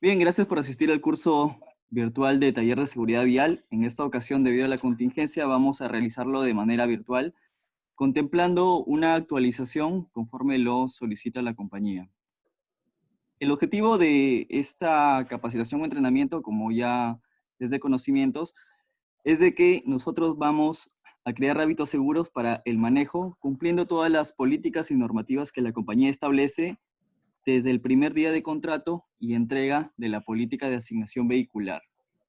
Bien, gracias por asistir al curso virtual de taller de seguridad vial. En esta ocasión, debido a la contingencia, vamos a realizarlo de manera virtual, contemplando una actualización conforme lo solicita la compañía. El objetivo de esta capacitación o entrenamiento, como ya es de conocimientos, es de que nosotros vamos a crear hábitos seguros para el manejo, cumpliendo todas las políticas y normativas que la compañía establece desde el primer día de contrato y entrega de la política de asignación vehicular.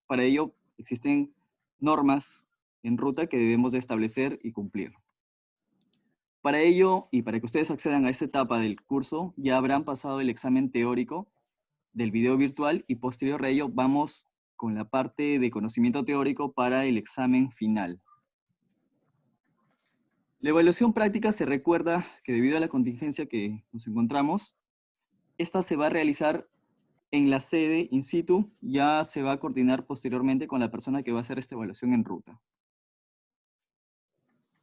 Para ello, existen normas en ruta que debemos de establecer y cumplir. Para ello, y para que ustedes accedan a esta etapa del curso, ya habrán pasado el examen teórico del video virtual y posterior a ello vamos con la parte de conocimiento teórico para el examen final. La evaluación práctica se recuerda que debido a la contingencia que nos encontramos, esta se va a realizar en la sede in situ, ya se va a coordinar posteriormente con la persona que va a hacer esta evaluación en ruta.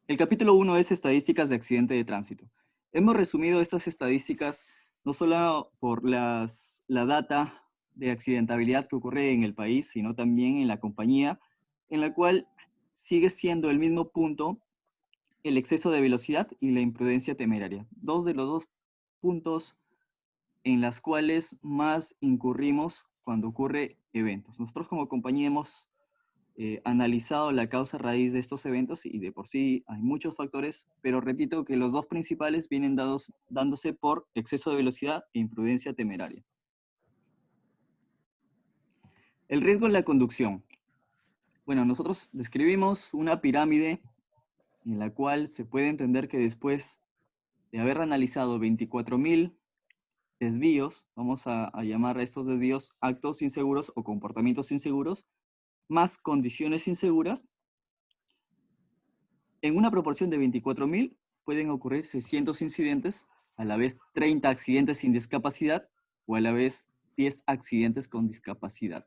El capítulo 1 es estadísticas de accidente de tránsito. Hemos resumido estas estadísticas no solo por la data de accidentabilidad que ocurre en el país, sino también en la compañía, en la cual sigue siendo el mismo punto el exceso de velocidad y la imprudencia temeraria. Dos de los dos puntos en las cuales más incurrimos cuando ocurre eventos. Nosotros como compañía hemos analizado la causa raíz de estos eventos y de por sí hay muchos factores, pero repito que los dos principales vienen dándose por exceso de velocidad e imprudencia temeraria. El riesgo en la conducción. Bueno, nosotros describimos una pirámide en la cual se puede entender que después de haber analizado 24.000 desvíos, vamos a llamar a estos desvíos actos inseguros o comportamientos inseguros, más condiciones inseguras, en una proporción de 24.000 pueden ocurrir 600 incidentes, a la vez 30 accidentes sin discapacidad o a la vez 10 accidentes con discapacidad.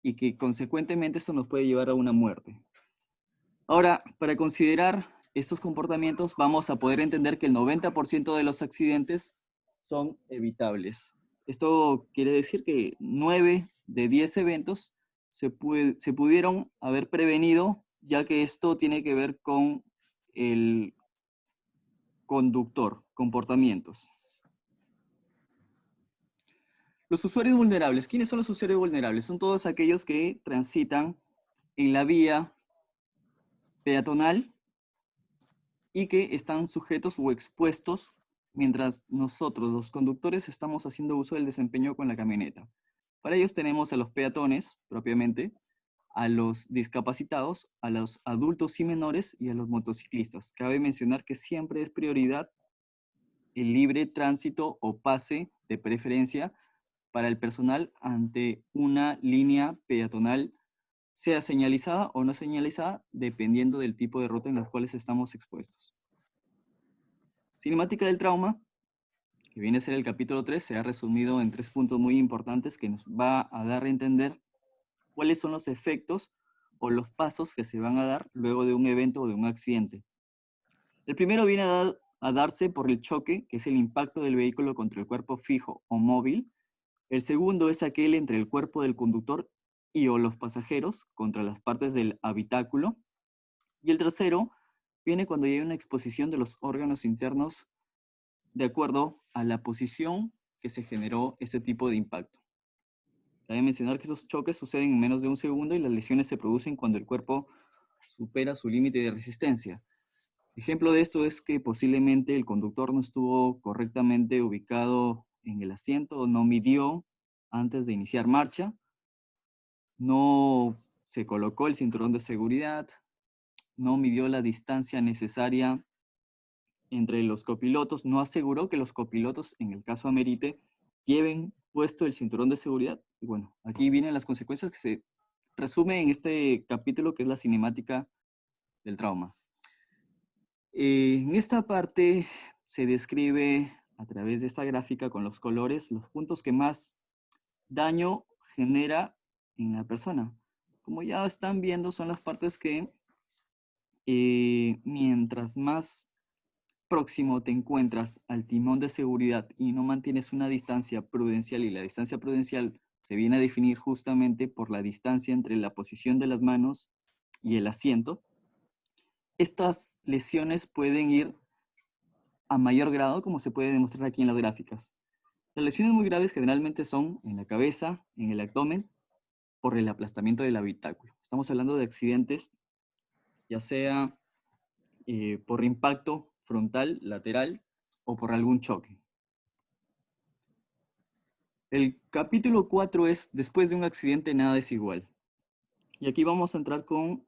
Y que consecuentemente esto nos puede llevar a una muerte. Ahora, para considerar estos comportamientos, vamos a poder entender que el 90% de los accidentes son evitables. Esto quiere decir que 9 de 10 eventos se pudieron haber prevenido, ya que esto tiene que ver con el conductor, comportamientos. Los usuarios vulnerables. ¿Quiénes son los usuarios vulnerables? Son todos aquellos que transitan en la vía peatonal y que están sujetos o expuestos mientras nosotros, los conductores, estamos haciendo uso del desempeño con la camioneta. Para ellos tenemos a los peatones, propiamente, a los discapacitados, a los adultos y menores y a los motociclistas. Cabe mencionar que siempre es prioridad el libre tránsito o pase de preferencia para el personal ante una línea peatonal, sea señalizada o no señalizada, dependiendo del tipo de ruta en las cuales estamos expuestos. Cinemática del trauma, que viene a ser el capítulo 3, se ha resumido en 3 puntos muy importantes que nos va a dar a entender cuáles son los efectos o los pasos que se van a dar luego de un evento o de un accidente. El primero viene a darse por el choque, que es el impacto del vehículo contra el cuerpo fijo o móvil. El segundo es aquel entre el cuerpo del conductor y o los pasajeros contra las partes del habitáculo. Y el tercero viene cuando hay una exposición de los órganos internos de acuerdo a la posición que se generó ese tipo de impacto. Cabe mencionar que esos choques suceden en menos de un segundo y las lesiones se producen cuando el cuerpo supera su límite de resistencia. Ejemplo de esto es que posiblemente el conductor no estuvo correctamente ubicado en el asiento o no midió antes de iniciar marcha, no se colocó el cinturón de seguridad, no midió la distancia necesaria entre los copilotos, no aseguró que los copilotos, en el caso amerite, lleven puesto el cinturón de seguridad. Y bueno, aquí vienen las consecuencias que se resumen en este capítulo que es la cinemática del trauma. En esta parte se describe a través de esta gráfica con los colores los puntos que más daño genera en la persona. Como ya están viendo, son las partes que mientras más próximo te encuentras al timón de seguridad y no mantienes una distancia prudencial, y la distancia prudencial se viene a definir justamente por la distancia entre la posición de las manos y el asiento. Estas lesiones pueden ir a mayor grado, como se puede demostrar aquí en las gráficas. Las lesiones muy graves generalmente son en la cabeza, en el abdomen, por el aplastamiento del habitáculo. Estamos hablando de accidentes, ya sea por impacto frontal, lateral o por algún choque. El capítulo 4 es después de un accidente nada es igual. Y aquí vamos a entrar con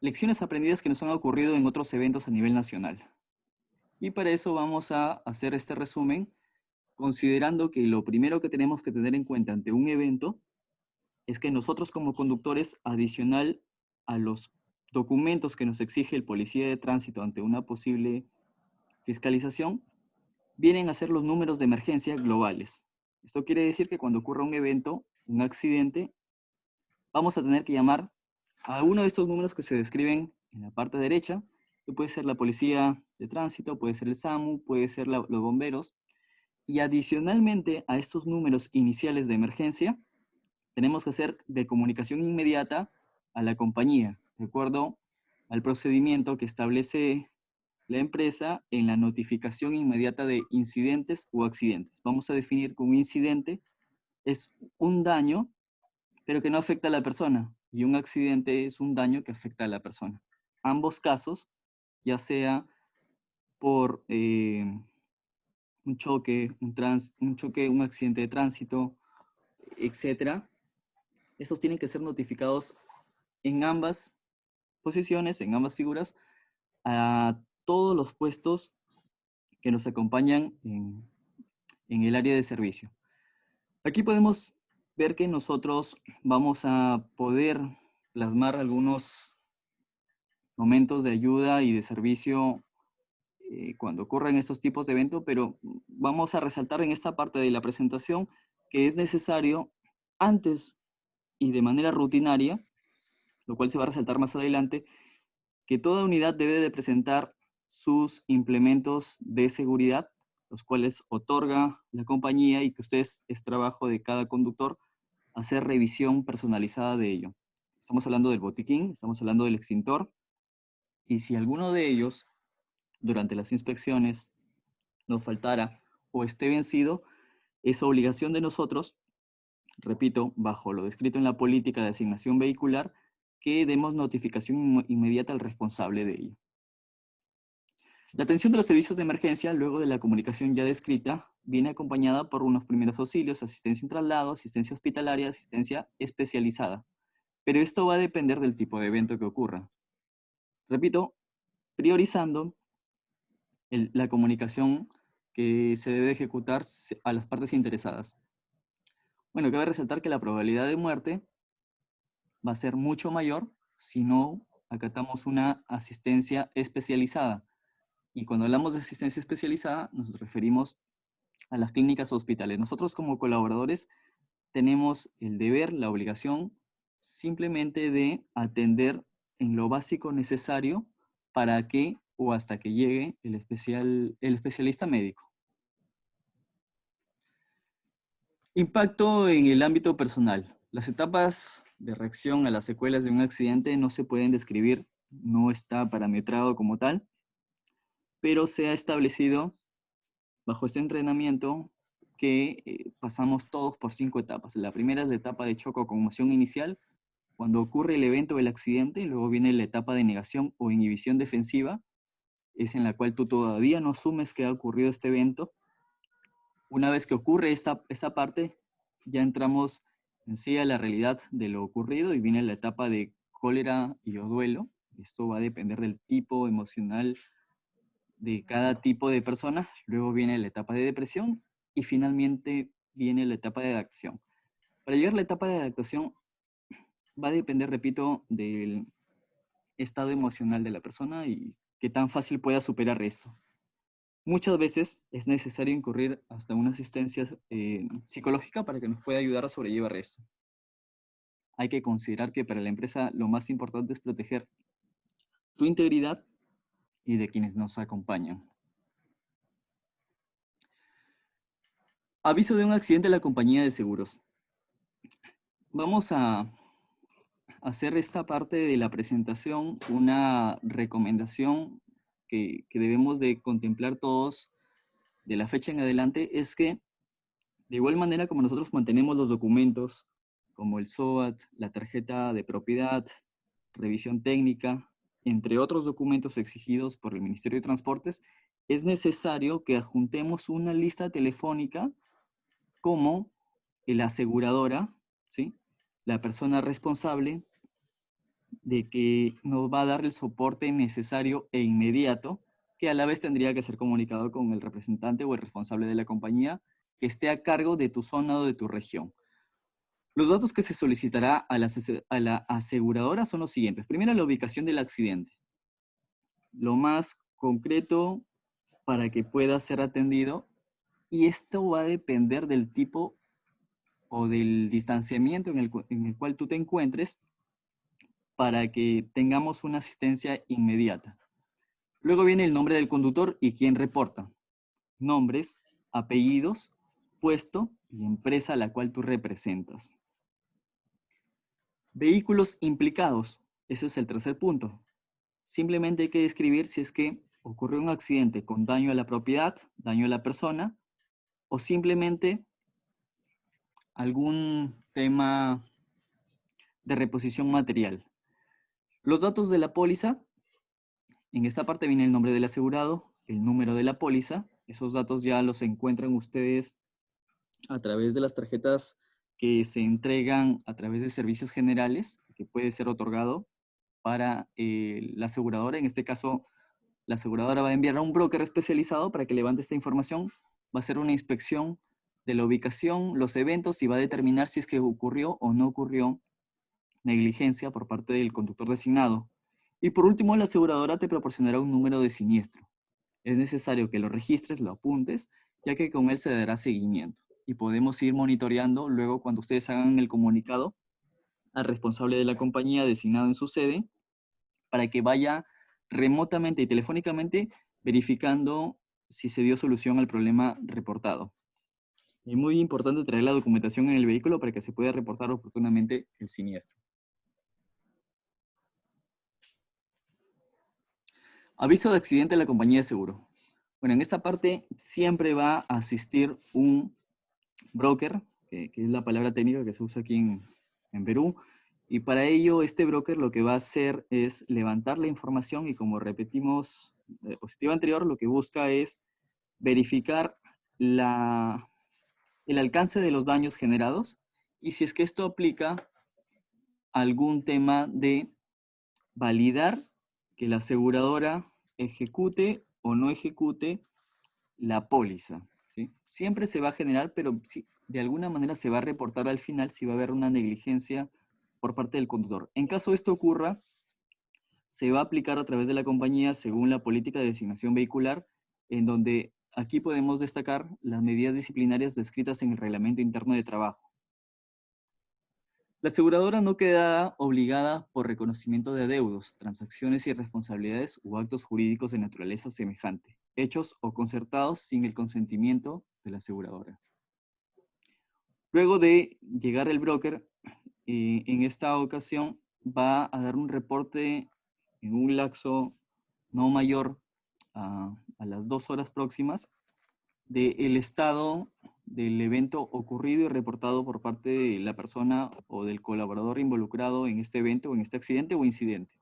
lecciones aprendidas que nos han ocurrido en otros eventos a nivel nacional. Y para eso vamos a hacer este resumen considerando que lo primero que tenemos que tener en cuenta ante un evento es que nosotros como conductores, adicional a los documentos que nos exige el policía de tránsito ante una posible fiscalización, vienen a ser los números de emergencia globales. Esto quiere decir que cuando ocurra un evento, un accidente, vamos a tener que llamar a uno de estos números que se describen en la parte derecha, que puede ser la policía de tránsito, puede ser el SAMU, puede ser los bomberos, y adicionalmente a estos números iniciales de emergencia, tenemos que hacer de comunicación inmediata a la compañía, de acuerdo al procedimiento que establece la empresa en la notificación inmediata de incidentes o accidentes. Vamos a definir que un incidente es un daño, pero que no afecta a la persona, y un accidente es un daño que afecta a la persona. Ambos casos, ya sea por un choque, un accidente de tránsito, etcétera, esos tienen que ser notificados en ambas posiciones, en ambas figuras, a todos los puestos que nos acompañan en el área de servicio. Aquí podemos ver que nosotros vamos a poder plasmar algunos momentos de ayuda y de servicio cuando ocurren estos tipos de eventos, pero vamos a resaltar en esta parte de la presentación que es necesario antes y de manera rutinaria, lo cual se va a resaltar más adelante, que toda unidad debe de presentar sus implementos de seguridad, los cuales otorga la compañía y que ustedes es trabajo de cada conductor hacer revisión personalizada de ello. Estamos hablando del botiquín, estamos hablando del extintor, y si alguno de ellos durante las inspecciones nos faltara o esté vencido, es obligación de nosotros, repito, bajo lo descrito en la política de asignación vehicular, que demos notificación inmediata al responsable de ello. La atención de los servicios de emergencia, luego de la comunicación ya descrita, viene acompañada por unos primeros auxilios, asistencia en traslado, asistencia hospitalaria, asistencia especializada. Pero esto va a depender del tipo de evento que ocurra. Repito, priorizando la comunicación que se debe ejecutar a las partes interesadas. Bueno, cabe resaltar que la probabilidad de muerte va a ser mucho mayor si no acatamos una asistencia especializada. Y cuando hablamos de asistencia especializada, nos referimos a las clínicas o hospitales. Nosotros como colaboradores tenemos el deber, la obligación, simplemente de atender en lo básico necesario para que o hasta que llegue el especialista médico. Impacto en el ámbito personal. Las etapas de reacción a las secuelas de un accidente no se pueden describir, no está parametrado como tal, pero se ha establecido bajo este entrenamiento que pasamos todos por 5 etapas. La primera es la etapa de choque o conmoción inicial, cuando ocurre el evento o el accidente, luego viene la etapa de negación o inhibición defensiva, es en la cual tú todavía no asumes que ha ocurrido este evento. Una vez que ocurre esta parte, ya entramos en sí a la realidad de lo ocurrido y viene la etapa de cólera y o duelo. Esto va a depender del tipo emocional de cada tipo de persona. Luego viene la etapa de depresión y finalmente viene la etapa de adaptación. Para llegar a la etapa de adaptación va a depender, repito, del estado emocional de la persona y qué tan fácil pueda superar esto. Muchas veces es necesario incurrir hasta una asistencia psicológica para que nos pueda ayudar a sobrellevar esto. Hay que considerar que para la empresa lo más importante es proteger tu integridad y de quienes nos acompañan. Aviso de un accidente a la compañía de seguros. Vamos a hacer esta parte de la presentación una recomendación que debemos de contemplar todos de la fecha en adelante, es que de igual manera como nosotros mantenemos los documentos como el SOAT, la tarjeta de propiedad, revisión técnica, entre otros documentos exigidos por el Ministerio de Transportes, es necesario que adjuntemos una lista telefónica como la aseguradora, ¿sí? La persona responsable de que nos va a dar el soporte necesario e inmediato, que a la vez tendría que ser comunicado con el representante o el responsable de la compañía que esté a cargo de tu zona o de tu región. Los datos que se solicitará a la aseguradora son los siguientes. Primero, la ubicación del accidente. Lo más concreto para que pueda ser atendido, y esto va a depender del tipo o del distanciamiento en el cual tú te encuentres para que tengamos una asistencia inmediata. Luego viene el nombre del conductor y quién reporta. Nombres, apellidos, puesto y empresa a la cual tú representas. Vehículos implicados. Ese es el tercer punto. Simplemente hay que describir si es que ocurrió un accidente con daño a la propiedad, daño a la persona, o simplemente algún tema de reposición material. Los datos de la póliza. En esta parte viene el nombre del asegurado, el número de la póliza. Esos datos ya los encuentran ustedes a través de las tarjetas que se entregan a través de servicios generales, que puede ser otorgado para la aseguradora. En este caso, la aseguradora va a enviar a un broker especializado para que levante esta información. Va a hacer una inspección de la ubicación, los eventos y va a determinar si es que ocurrió o no ocurrió negligencia por parte del conductor designado. Y por último, la aseguradora te proporcionará un número de siniestro. Es necesario que lo registres, lo apuntes, ya que con él se dará seguimiento. Y podemos ir monitoreando luego cuando ustedes hagan el comunicado al responsable de la compañía designado en su sede para que vaya remotamente y telefónicamente verificando si se dio solución al problema reportado. Es muy importante traer la documentación en el vehículo para que se pueda reportar oportunamente el siniestro. Aviso de accidente a la compañía de seguro. Bueno, en esta parte siempre va a asistir un broker, que es la palabra técnica que se usa aquí en Perú, y para ello este broker lo que va a hacer es levantar la información y como repetimos la diapositiva anterior, lo que busca es verificar el alcance de los daños generados y si es que esto aplica algún tema de validar que la aseguradora ejecute o no ejecute la póliza, ¿sí? Siempre se va a generar, pero sí, de alguna manera se va a reportar al final si va a haber una negligencia por parte del conductor. En caso esto ocurra, se va a aplicar a través de la compañía según la política de designación vehicular, en donde aquí podemos destacar las medidas disciplinarias descritas en el reglamento interno de trabajo. La aseguradora no queda obligada por reconocimiento de adeudos, transacciones y responsabilidades u actos jurídicos de naturaleza semejante, hechos o concertados sin el consentimiento de la aseguradora. Luego de llegar el broker, en esta ocasión va a dar un reporte en un lapso no mayor a las 2 horas próximas del estado del evento ocurrido y reportado por parte de la persona o del colaborador involucrado en este evento, o en este accidente o incidente.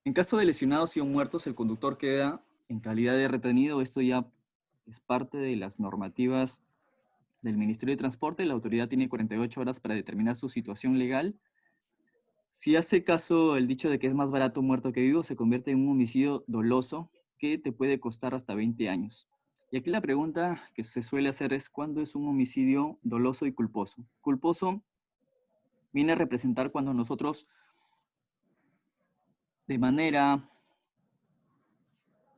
En caso de lesionados y o muertos, el conductor queda en calidad de retenido. Esto ya es parte de las normativas del Ministerio de Transporte. La autoridad tiene 48 horas para determinar su situación legal. Si hace caso el dicho de que es más barato muerto que vivo, se convierte en un homicidio doloso que te puede costar hasta 20 años. Y aquí la pregunta que se suele hacer es ¿cuándo es un homicidio doloso y culposo? Culposo viene a representar cuando nosotros de manera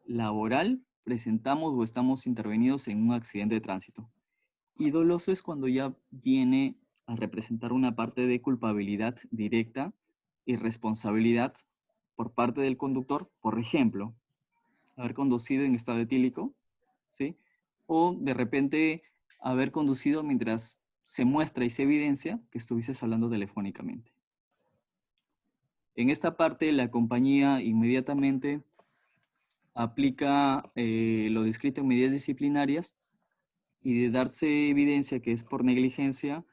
laboral presentamos o estamos intervenidos en un accidente de tránsito. Y doloso es cuando ya viene a representar una parte de culpabilidad directa y responsabilidad por parte del conductor, por ejemplo, haber conducido en estado etílico, ¿sí? o de repente haber conducido mientras se muestra y se evidencia que estuvieses hablando telefónicamente. En esta parte, la compañía inmediatamente aplica lo descrito en medidas disciplinarias y de darse evidencia que es por negligencia,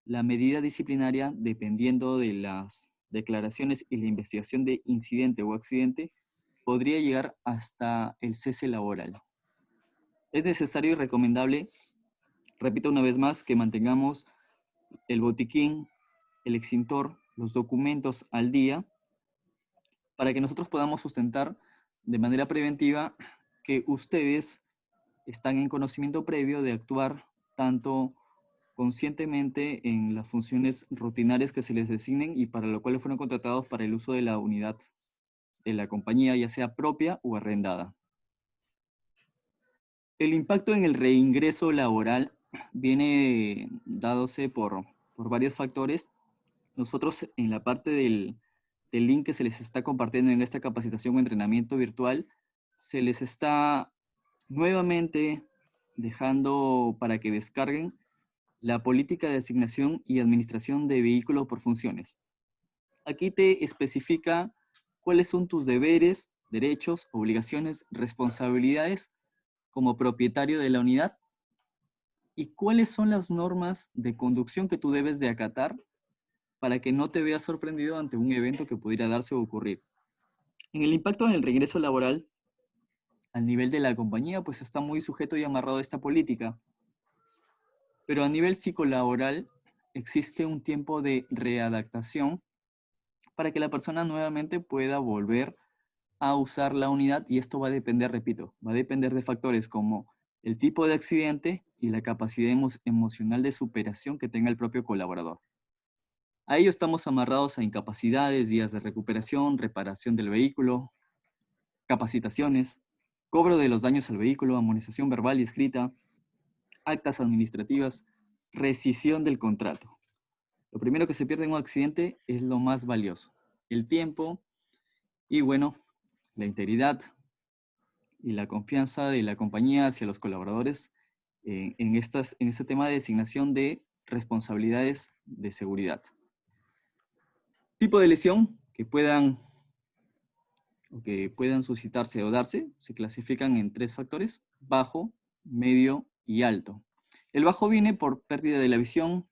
la medida disciplinaria, dependiendo de las declaraciones y la investigación de incidente o accidente, podría llegar hasta el cese laboral. Es necesario y recomendable, repito una vez más, que mantengamos el botiquín, el extintor, los documentos al día, para que nosotros podamos sustentar de manera preventiva que ustedes están en conocimiento previo de actuar tanto conscientemente en las funciones rutinarias que se les designen y para lo cual fueron contratados para el uso de la unidad de la compañía, ya sea propia o arrendada. El impacto en el reingreso laboral viene dándose por varios factores. Nosotros en la parte del link que se les está compartiendo en esta capacitación o entrenamiento virtual, se les está nuevamente dejando para que descarguen la política de asignación y administración de vehículos por funciones. Aquí te especifica cuáles son tus deberes, derechos, obligaciones, responsabilidades como propietario de la unidad y cuáles son las normas de conducción que tú debes de acatar para que no te veas sorprendido ante un evento que pudiera darse o ocurrir. En el impacto en el regreso laboral, al nivel de la compañía, pues está muy sujeto y amarrado a esta política. Pero a nivel psicolaboral, existe un tiempo de readaptación para que la persona nuevamente pueda volver a usar la unidad y esto va a depender, repito, va a depender de factores como el tipo de accidente y la capacidad emocional de superación que tenga el propio colaborador. A ello estamos amarrados a incapacidades, días de recuperación, reparación del vehículo, capacitaciones, cobro de los daños al vehículo, amonestación verbal y escrita, actas administrativas, rescisión del contrato. Lo primero que se pierde en un accidente es lo más valioso, el tiempo y, bueno, la integridad y la confianza de la compañía hacia los colaboradores en este tema de designación de responsabilidades de seguridad. Tipo de lesión que puedan suscitarse o darse se clasifican en 3 factores: bajo, medio y alto. El bajo viene por pérdida de la visión,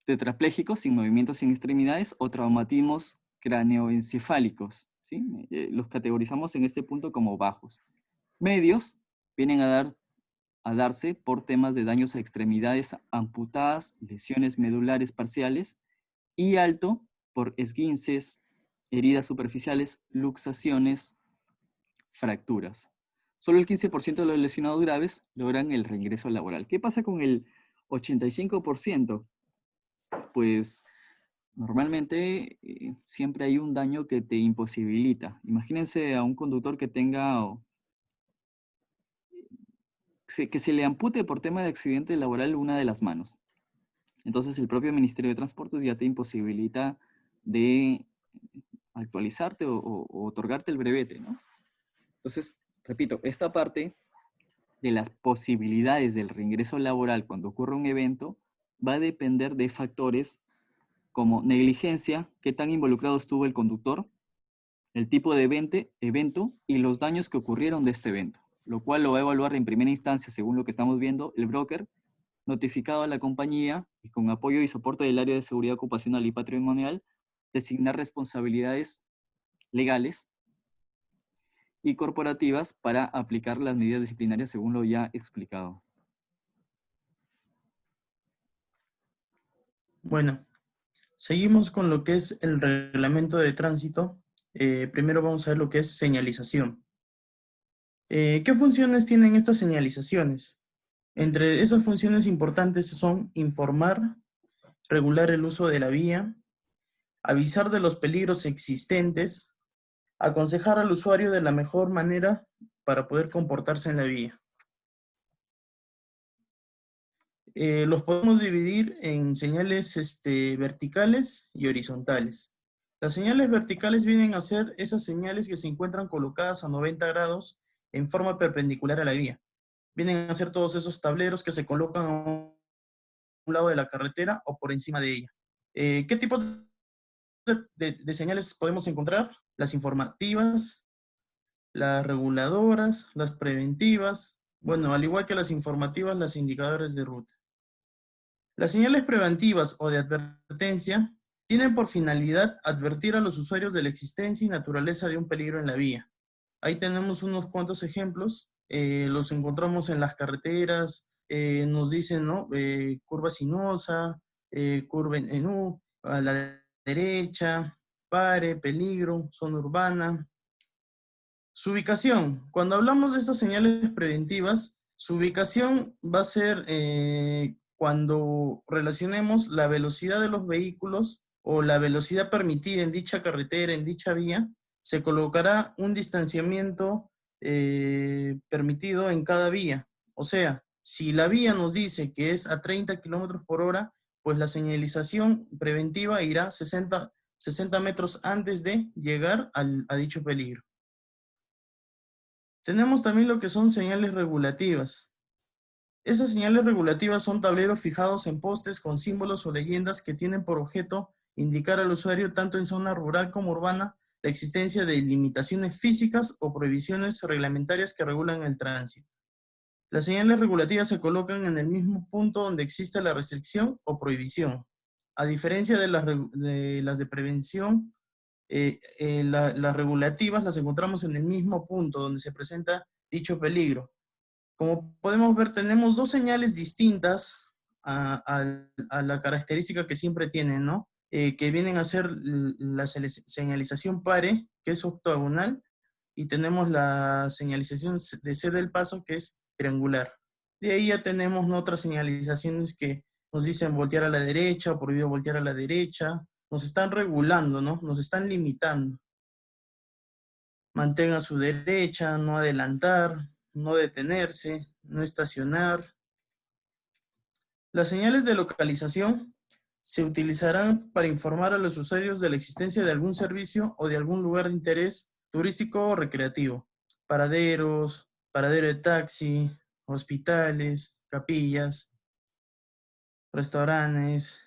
tetraplégicos sin movimientos sin extremidades o traumatismos craneoencefálicos, ¿sí? Los categorizamos en este punto como bajos. Medios vienen a darse por temas de daños a extremidades amputadas, lesiones medulares parciales, y alto por esguinces, heridas superficiales, luxaciones, fracturas. Solo el 15% de los lesionados graves logran el reingreso laboral. ¿Qué pasa con el 85%? Pues normalmente siempre hay un daño que te imposibilita. Imagínense a un conductor que tenga que se le ampute por tema de accidente laboral una de las manos. Entonces el propio Ministerio de Transportes ya te imposibilita de actualizarte o otorgarte el brevete, ¿no? Entonces, repito, esta parte de las posibilidades del reingreso laboral cuando ocurre un evento va a depender de factores como negligencia, qué tan involucrado estuvo el conductor, el tipo de evento y los daños que ocurrieron de este evento, lo cual lo va a evaluar en primera instancia, según lo que estamos viendo, el broker, notificado a la compañía y con apoyo y soporte del área de seguridad ocupacional y patrimonial, designar responsabilidades legales y corporativas para aplicar las medidas disciplinarias según lo ya explicado. Bueno, seguimos con lo que es el reglamento de tránsito. Primero vamos a ver lo que es señalización. ¿Qué funciones tienen estas señalizaciones? Entre esas funciones importantes son informar, regular el uso de la vía, avisar de los peligros existentes, aconsejar al usuario de la mejor manera para poder comportarse en la vía. Los podemos dividir en señales verticales y horizontales. Las señales verticales vienen a ser esas señales que se encuentran colocadas a 90 grados en forma perpendicular a la vía. Vienen a ser todos esos tableros que se colocan a un lado de la carretera o por encima de ella. ¿Qué tipos de señales podemos encontrar? Las informativas, las reguladoras, las preventivas, bueno, al igual que las informativas, las indicadores de ruta. Las señales preventivas o de advertencia tienen por finalidad advertir a los usuarios de la existencia y naturaleza de un peligro en la vía. Ahí tenemos unos cuantos ejemplos, los encontramos en las carreteras, nos dicen, ¿no? Curva sinuosa, curva en U, a la derecha, pare, peligro, zona urbana. Su ubicación, cuando hablamos de estas señales preventivas, su ubicación va a ser cuando relacionemos la velocidad de los vehículos o la velocidad permitida en dicha carretera, en dicha vía, se colocará un distanciamiento permitido en cada vía. O sea, si la vía nos dice que es a 30 kilómetros por hora, pues la señalización preventiva irá 60 metros antes de llegar a dicho peligro. Tenemos también lo que son señales regulativas. Esas señales regulativas son tableros fijados en postes con símbolos o leyendas que tienen por objeto indicar al usuario, tanto en zona rural como urbana, la existencia de limitaciones físicas o prohibiciones reglamentarias que regulan el tránsito. Las señales regulativas se colocan en el mismo punto donde existe la restricción o prohibición. A diferencia de las de prevención, las regulativas las encontramos en el mismo punto donde se presenta dicho peligro. Como podemos ver, tenemos dos señales distintas a la característica que siempre tienen, ¿no? Que vienen a ser la señalización pare, que es octogonal, y tenemos la señalización de cede el paso, que es triangular. De ahí ya tenemos, ¿no?, otras señalizaciones que nos dicen voltear a la derecha, o prohibido voltear a la derecha. Nos están regulando, ¿no? Nos están limitando. Mantenga su derecha, no adelantar, no detenerse, no estacionar. Las señales de localización se utilizarán para informar a los usuarios de la existencia de algún servicio o de algún lugar de interés turístico o recreativo. Paraderos, paradero de taxi, hospitales, capillas, restaurantes,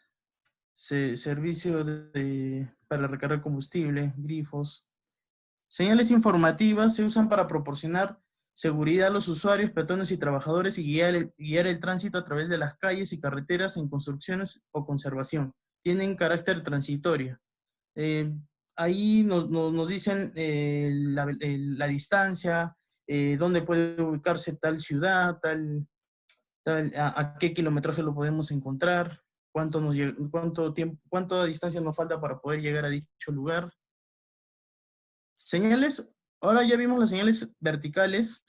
servicio para recargar combustible, grifos. Señales informativas se usan para proporcionar seguridad a los usuarios, peatones y trabajadores y guiar el tránsito a través de las calles y carreteras en construcciones o conservación. Tienen carácter transitorio. Ahí nos dicen la distancia, dónde puede ubicarse tal ciudad, a qué kilometraje lo podemos encontrar, cuánta distancia nos falta para poder llegar a dicho lugar. Señales, ahora ya vimos las señales verticales,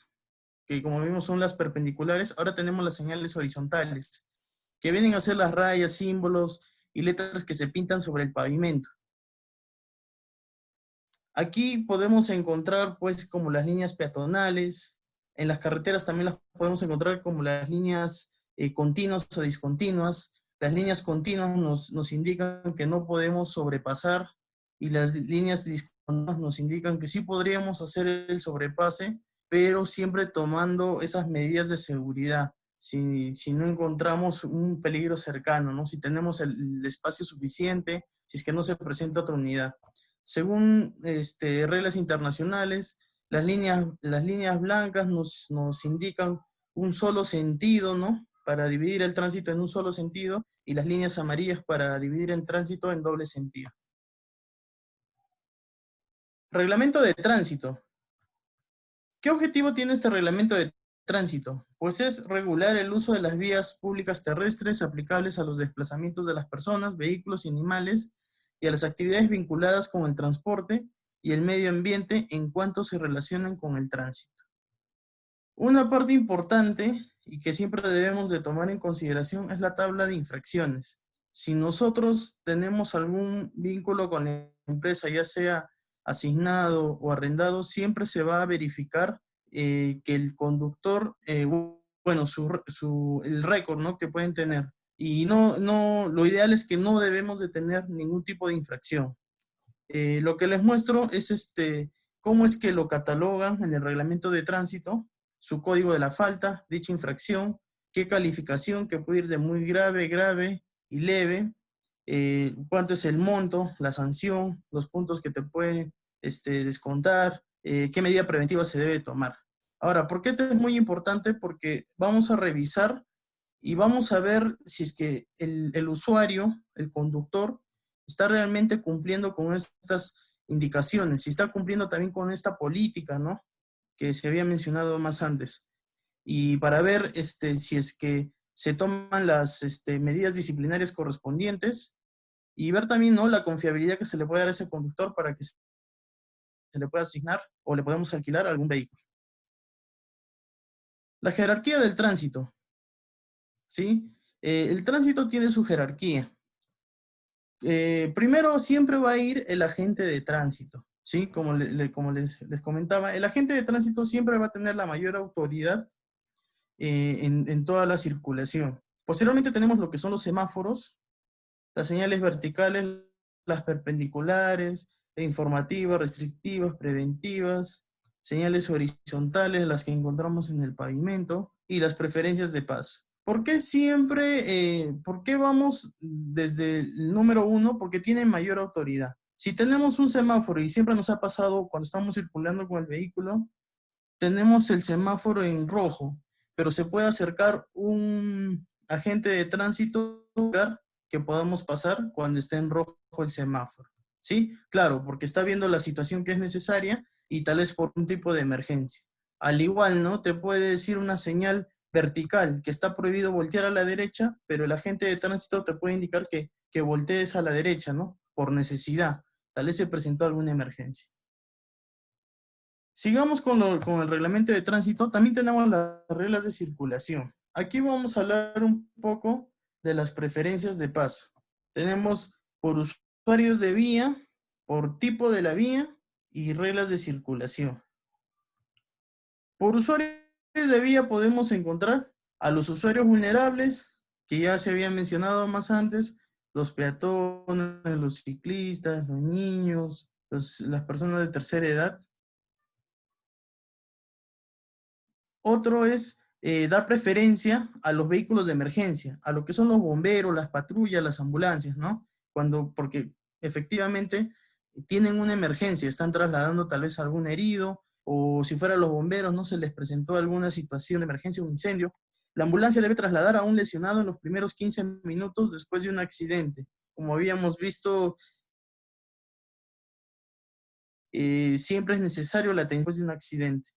que como vimos son las perpendiculares. Ahora tenemos las señales horizontales, que vienen a ser las rayas, símbolos y letras que se pintan sobre el pavimento. Aquí podemos encontrar pues como las líneas peatonales. En las carreteras también las podemos encontrar como las líneas continuas o discontinuas. Las líneas continuas nos indican que no podemos sobrepasar, y las líneas discontinuas nos indican que sí podríamos hacer el sobrepase, pero siempre tomando esas medidas de seguridad. Si no encontramos un peligro cercano, ¿no? Si tenemos el espacio suficiente, si es que no se presenta otra unidad. Según reglas internacionales, las líneas blancas nos indican un solo sentido, ¿no?, para dividir el tránsito en un solo sentido, y las líneas amarillas para dividir el tránsito en doble sentido. Reglamento de tránsito. ¿Qué objetivo tiene este reglamento de tránsito? Pues es regular el uso de las vías públicas terrestres aplicables a los desplazamientos de las personas, vehículos y animales, y a las actividades vinculadas con el transporte y el medio ambiente en cuanto se relacionan con el tránsito. Una parte importante y que siempre debemos de tomar en consideración es la tabla de infracciones. Si nosotros tenemos algún vínculo con la empresa, ya sea asignado o arrendado, siempre se va a verificar que el conductor, bueno, el récord, ¿no?, que pueden tener. Y lo ideal es que no debemos de tener ningún tipo de infracción. Lo que les muestro es cómo es que lo catalogan en el reglamento de tránsito, su código de la falta, dicha infracción, qué calificación, que puede ir de muy grave, grave y leve, cuánto es el monto, la sanción, los puntos que te pueden descontar, qué medida preventiva se debe tomar. Ahora, ¿por qué esto es muy importante? Porque vamos a revisar y vamos a ver si es que el usuario, el conductor, está realmente cumpliendo con estas indicaciones, si está cumpliendo también con esta política, ¿no? Que se había mencionado más antes. Y para ver si es que se toman las medidas disciplinarias correspondientes y ver también, ¿no?, la confiabilidad que se le puede dar a ese conductor para que se le pueda asignar o le podemos alquilar algún vehículo. La jerarquía del tránsito, ¿sí? El tránsito tiene su jerarquía. Primero siempre va a ir el agente de tránsito, ¿sí? Como les comentaba, el agente de tránsito siempre va a tener la mayor autoridad en toda la circulación. Posteriormente tenemos lo que son los semáforos, las señales verticales, las perpendiculares, informativas, restrictivas, preventivas, señales horizontales, las que encontramos en el pavimento, y las preferencias de paso. ¿Por qué siempre, por qué vamos desde el número 1? Porque tiene mayor autoridad. Si tenemos un semáforo, y siempre nos ha pasado cuando estamos circulando con el vehículo, tenemos el semáforo en rojo, pero se puede acercar un agente de tránsito que podamos pasar cuando esté en rojo el semáforo, ¿sí? Claro, porque está viendo la situación que es necesaria y tal vez por un tipo de emergencia. Al igual, ¿no? Te puede decir una señal vertical que está prohibido voltear a la derecha, pero el agente de tránsito te puede indicar que voltees a la derecha, ¿no? Por necesidad. Tal vez se presentó alguna emergencia. Sigamos con el reglamento de tránsito. También tenemos las reglas de circulación. Aquí vamos a hablar un poco de las preferencias de paso. Tenemos por usuarios de vía, por tipo de la vía y reglas de circulación. Por usuarios de vía podemos encontrar a los usuarios vulnerables, que ya se habían mencionado más antes, los peatones, los ciclistas, los niños, las personas de tercera edad. Otro es dar preferencia a los vehículos de emergencia, a lo que son los bomberos, las patrullas, las ambulancias, ¿no? Porque efectivamente tienen una emergencia, están trasladando tal vez a algún herido, o si fueran los bomberos, no se les presentó alguna situación de emergencia, un incendio. La ambulancia debe trasladar a un lesionado en los primeros 15 minutos después de un accidente. Como habíamos visto, siempre es necesario la atención después de un accidente.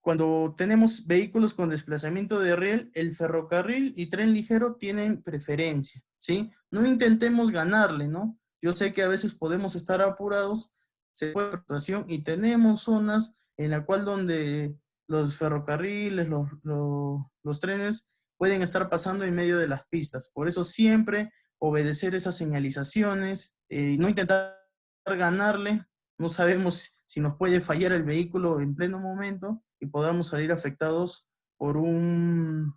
Cuando tenemos vehículos con desplazamiento de riel, el ferrocarril y tren ligero tienen preferencia, ¿sí? No intentemos ganarle, ¿no? Yo sé que a veces podemos estar apurados, se puede situación y tenemos zonas en la cual donde los ferrocarriles, los trenes pueden estar pasando en medio de las pistas. Por eso siempre obedecer esas señalizaciones, no intentar ganarle. No sabemos si nos puede fallar el vehículo en pleno momento y podamos salir afectados por uno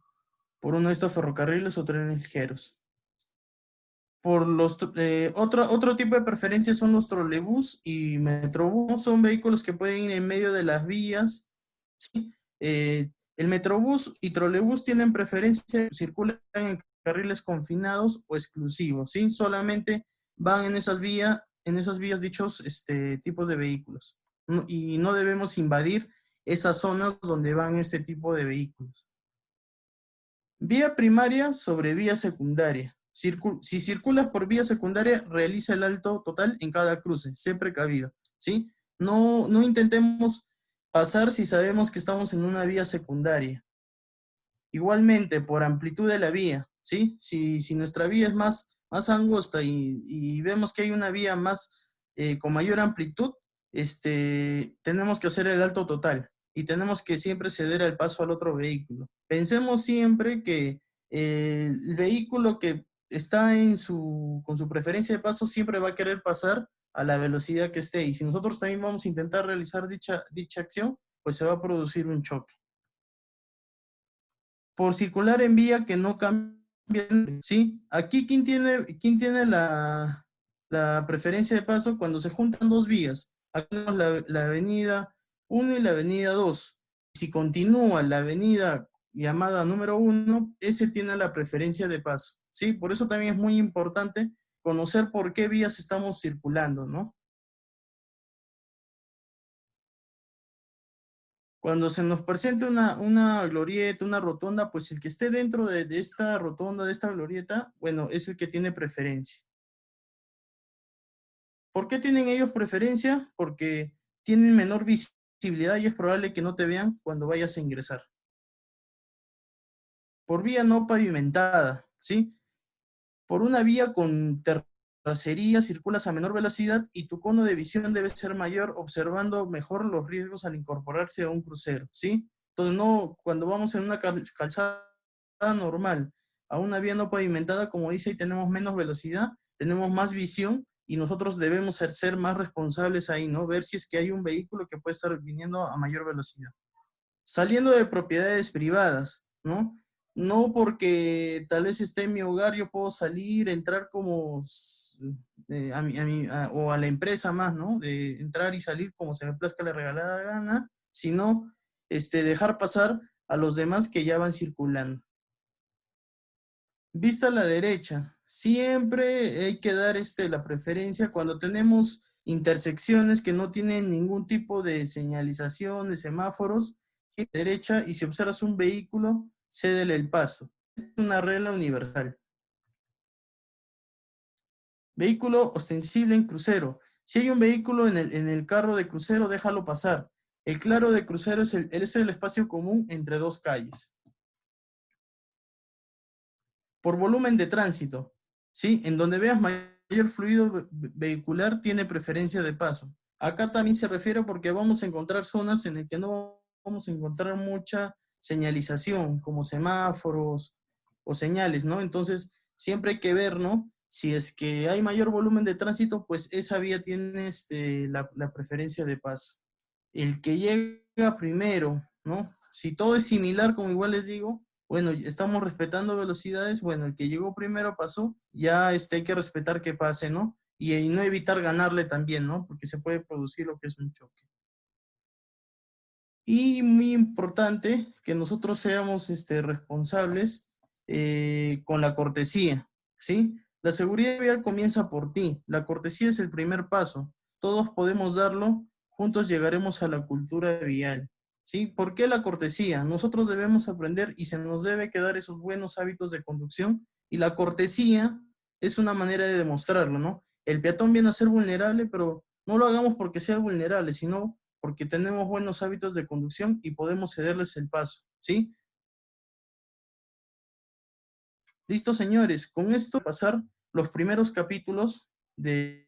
de estos ferrocarriles o trenes ligeros. Otro tipo de preferencias son los trolebús y metrobús. Son vehículos que pueden ir en medio de las vías, ¿sí? El metrobús y trolebús tienen preferencia, circulan en carriles confinados o exclusivos, ¿sí? Solamente van en esas vías dichos tipos de vehículos. Y no debemos invadir esas zonas donde van este tipo de vehículos. Vía primaria sobre vía secundaria. Si circulas por vía secundaria, realiza el alto total en cada cruce. Sé precavido, ¿sí? No intentemos pasar si sabemos que estamos en una vía secundaria. Igualmente, por amplitud de la vía, ¿sí? Si nuestra vía es más angosta y vemos que hay una vía con mayor amplitud, tenemos que hacer el alto total y tenemos que siempre ceder el paso al otro vehículo. Pensemos siempre que el vehículo que está con su preferencia de paso siempre va a querer pasar a la velocidad que esté, y si nosotros también vamos a intentar realizar dicha acción, pues se va a producir un choque. Por circular en vía que no cambie, ¿sí? Aquí, ¿quién tiene la preferencia de paso? Cuando se juntan dos vías, Acá tenemos la avenida 1 y la avenida 2. Si continúa la avenida llamada número 1, ese tiene la preferencia de paso, ¿sí? Por eso también es muy importante conocer por qué vías estamos circulando, ¿no? Cuando se nos presente una glorieta, una rotonda, pues el que esté dentro de esta rotonda, de esta glorieta, bueno, es el que tiene preferencia. ¿Por qué tienen ellos preferencia? Porque tienen menor visibilidad y es probable que no te vean cuando vayas a ingresar. Por vía no pavimentada, ¿sí? Por una vía con terracería circulas a menor velocidad y tu cono de visión debe ser mayor, observando mejor los riesgos al incorporarse a un crucero, ¿sí? Entonces, no, cuando vamos en una calzada normal a una vía no pavimentada, como dice, y tenemos menos velocidad, tenemos más visión y nosotros debemos ser más responsables ahí, ¿no? Ver si es que hay un vehículo que puede estar viniendo a mayor velocidad. Saliendo de propiedades privadas, ¿no? No porque tal vez esté en mi hogar, yo puedo salir, entrar como o a la empresa más, ¿no? De entrar y salir como se me plazca la regalada gana, sino dejar pasar a los demás que ya van circulando. Vista a la derecha, siempre hay que dar la preferencia cuando tenemos intersecciones que no tienen ningún tipo de señalización, de semáforos, gira a la derecha y si observas un vehículo, cédele el paso. Es una regla universal. Vehículo ostensible en crucero. Si hay un vehículo en el carro de crucero, déjalo pasar. El claro de crucero es el espacio común entre dos calles. Por volumen de tránsito, ¿sí? En donde veas mayor fluido vehicular tiene preferencia de paso. Acá también se refiere porque vamos a encontrar zonas en las que no vamos a encontrar mucha señalización, como semáforos o señales, ¿no? Entonces, siempre hay que ver, ¿no? Si es que hay mayor volumen de tránsito, pues esa vía tiene la preferencia de paso. El que llega primero, ¿no? Si todo es similar, como igual les digo, bueno, estamos respetando velocidades, bueno, el que llegó primero pasó, ya hay que respetar que pase, ¿no? Y no evitar ganarle también, ¿no? Porque se puede producir lo que es un choque. Y muy importante que nosotros seamos responsables con la cortesía, ¿sí? La seguridad vial comienza por ti, la cortesía es el primer paso, todos podemos darlo, juntos llegaremos a la cultura vial, ¿sí? ¿Por qué la cortesía? Nosotros debemos aprender y se nos debe quedar esos buenos hábitos de conducción y la cortesía es una manera de demostrarlo, ¿no? El peatón viene a ser vulnerable, pero no lo hagamos porque sea vulnerable, sino porque tenemos buenos hábitos de conducción y podemos cederles el paso, ¿sí? Listo, señores, con esto pasar los primeros capítulos de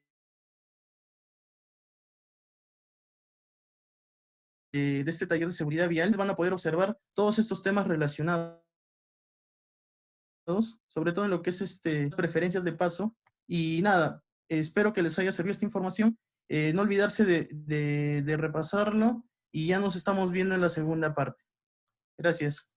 este taller de seguridad vial. Van a poder observar todos estos temas relacionados, sobre todo en lo que es preferencias de paso. Y nada, espero que les haya servido esta información. No olvidarse de repasarlo y ya nos estamos viendo en la segunda parte. Gracias.